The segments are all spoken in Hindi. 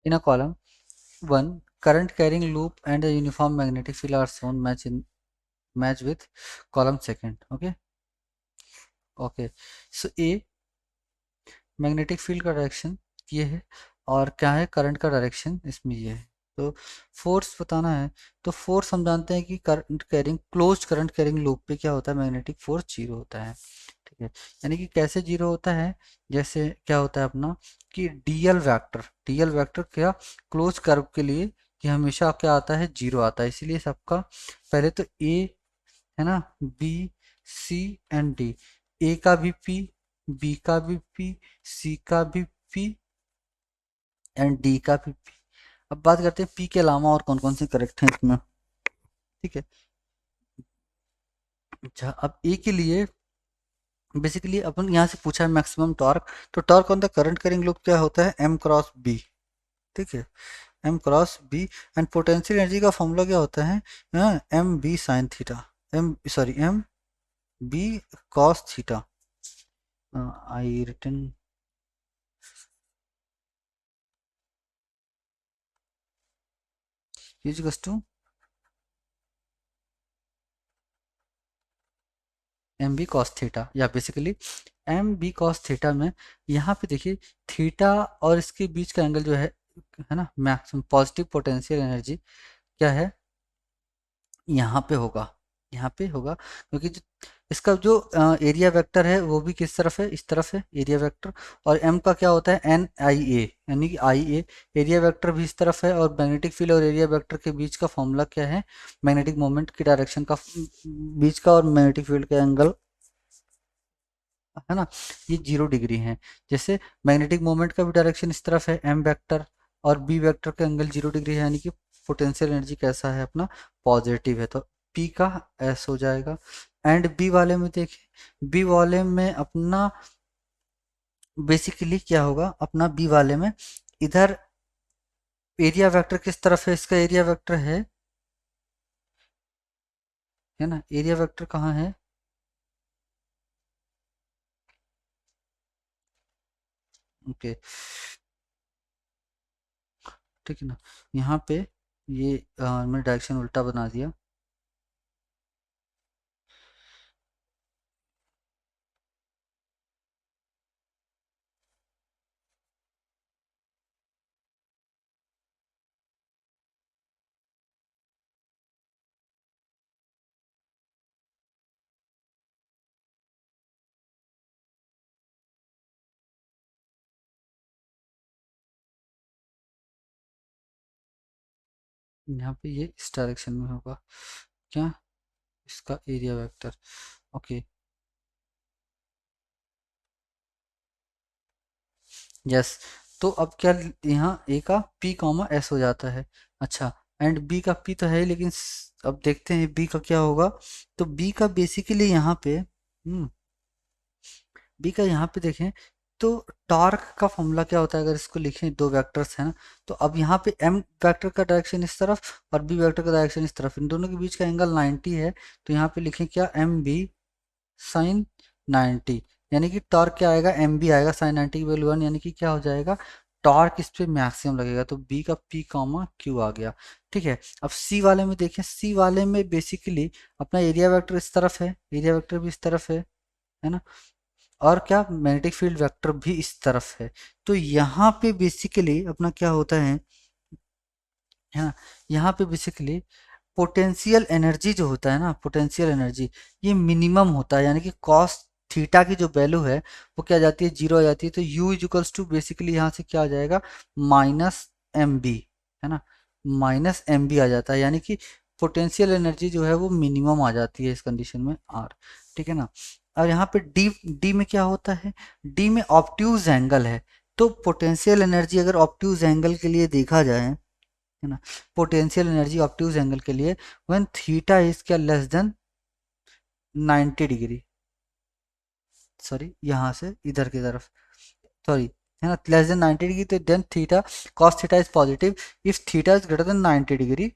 In a column 1, current carrying loop and a uniform magnetic field are shown match with column second. Okay. So A magnetic field का डायरेक्शन ये है और क्या है करंट का डायरेक्शन इसमें ये है। तो फोर्स बताना है तो फोर्स हम जानते हैं कि current carrying closed current carrying loop पे क्या होता है मैग्नेटिक फोर्स जीरो होता है। ठीक है, यानी कि कैसे जीरो होता है, जैसे क्या होता है अपना कि डीएल वेक्टर क्या क्लोज कर्व के लिए कि हमेशा क्या आता है जीरो आता है, इसीलिए सबका पहले तो ए है ना, बी सी एंड डी, ए का भी पी, बी का भी पी, सी का भी पी एंड डी का भी पी। अब बात करते हैं पी के अलावा और कौन कौन से करेक्ट हैं इसमें। ठीक है, अच्छा अब ए के लिए बेसिकली अपन यहाँ से पूछा है मैक्सिमम टॉर्क, तो torque on the current carrying loop क्या होता है एम क्रॉस बी। ठीक है, M cross B and potential energy का फॉर्मूला क्या होता है M B sine theta, M B cos theta. I written is to M B cos theta, या basically M B cos theta में यहाँ पे देखिए थीटा और इसके बीच का एंगल जो है ना मैक्सिमम पॉजिटिव पोटेंशियल एनर्जी क्या है यहाँ पे होगा, यहाँ पे होगा क्योंकि इसका जो एरिया वेक्टर है वो भी किस तरफ है, इस तरफ है एरिया वेक्टर। और एम का क्या होता है एन आई ए, यानी कि आई ए एरिया वेक्टर भी इस तरफ है, और मैग्नेटिक फील्ड और एरिया वेक्टर के बीच का फॉर्मूला क्या है मैग्नेटिक मोमेंट की डायरेक्शन का बीच का और मैग्नेटिक फील्ड का एंगल है ना, ये 0 डिग्री है। जैसे मैग्नेटिक मोमेंट का भी डायरेक्शन इस तरफ है एम वेक्टर, और बी वेक्टर का एंगल 0 डिग्री है, यानी कि पोटेंशियल एनर्जी कैसा है अपना पॉजिटिव है, तो पी का एस हो जाएगा। एंड बी वाले में देखिए बी वाले में अपना बेसिकली क्या होगा अपना बी वाले में इधर एरिया वेक्टर किस तरफ है, इसका एरिया वेक्टर है ना, एरिया वेक्टर कहाँ है, ओके ठीक है ना, यहाँ पे ये मैंने डायरेक्शन उल्टा बना दिया। यहाँ पे ये इस डायरेक्शन में होगा क्या, इसका एरिया वेक्टर। ओके यस, तो अब क्या यहाँ ए का पी कॉमा एस हो जाता है। अच्छा एंड बी का पी तो है ही, लेकिन अब देखते हैं बी का क्या होगा। तो बी का बेसिकली यहाँ पे बी का यहाँ पे देखें तो टॉर्क का फॉर्मूला क्या होता है, अगर इसको लिखें दो वेक्टर्स है ना, तो अब यहाँ पे एम वेक्टर का डायरेक्शन इस तरफ और बी वेक्टर का डायरेक्शन इस तरफ, इन दोनों के बीच का एंगल 90 है, तो यहाँ पे लिखें क्या एम बी साइन 90, यानी कि टॉर्क क्या आएगा एम बी आएगा साइन 90 की वैल्यू 1, यानी कि क्या हो जाएगा टॉर्क इस पे मैक्सिमम लगेगा, तो बी का पी कॉमा क्यू आ गया। ठीक है, अब सी वाले में देखें, सी वाले में बेसिकली अपना एरिया वेक्टर इस तरफ है, एरिया वेक्टर भी इस तरफ है ना, और क्या मैग्नेटिक फील्ड वेक्टर भी इस तरफ है। तो यहाँ पे बेसिकली अपना क्या होता है ना, यहाँ पे बेसिकली पोटेंशियल एनर्जी जो होता है ना, पोटेंशियल एनर्जी ये मिनिमम होता है, यानी कि कॉस थीटा की जो वैल्यू है वो क्या जाती है जीरो आ जाती है, तो u इक्वल्स टू बेसिकली यहाँ से क्या आ जाएगा माइनस एम बी, है ना, माइनस एम बी आ जाता है, यानी कि पोटेंशियल एनर्जी जो है वो मिनिमम आ जाती है इस कंडीशन में आर। ठीक है ना, और यहाँ पे डी डी में क्या होता है, डी में ऑब्ट्यूज एंगल है, तो पोटेंशियल एनर्जी अगर ऑब्ट्यूज एंगल के लिए देखा जाए है ना, पोटेंशियल एनर्जी ऑब्ट्यूज एंगल के लिए व्हेन थीटा इज क्या लेस देन 90 डिग्री, सॉरी यहाँ से इधर की तरफ, सॉरी है ना लेस देन 90 डिग्री, तो then theta cos theta is positive if theta is greater than 90 degree,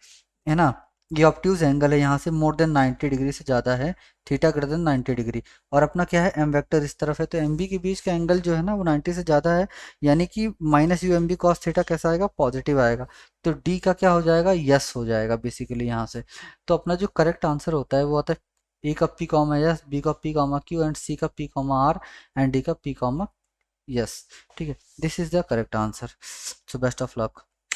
है ना, ये ऑब्ट्यूज एंगल है यहाँ से मोर देन 90 डिग्री से ज़्यादा है, थीटा ग्रेटर देन 90 डिग्री। और अपना क्या है, एम वेक्टर इस तरफ है, तो एम बी के बीच का एंगल जो है ना वो 90 से ज़्यादा है, यानी कि minus u m B cos theta कैसा आएगा, पॉजिटिव आएगा। तो डी का क्या हो जाएगा, यस हो जाएगा बेसिकली यहाँ से। तो अपना जो करेक्ट आंसर होता है वो आता है ए का पी कॉमा यस, बी का P comma Q and C का P comma R and D का पी कॉमा यस। ठीक है, this is the correct answer. So best of luck.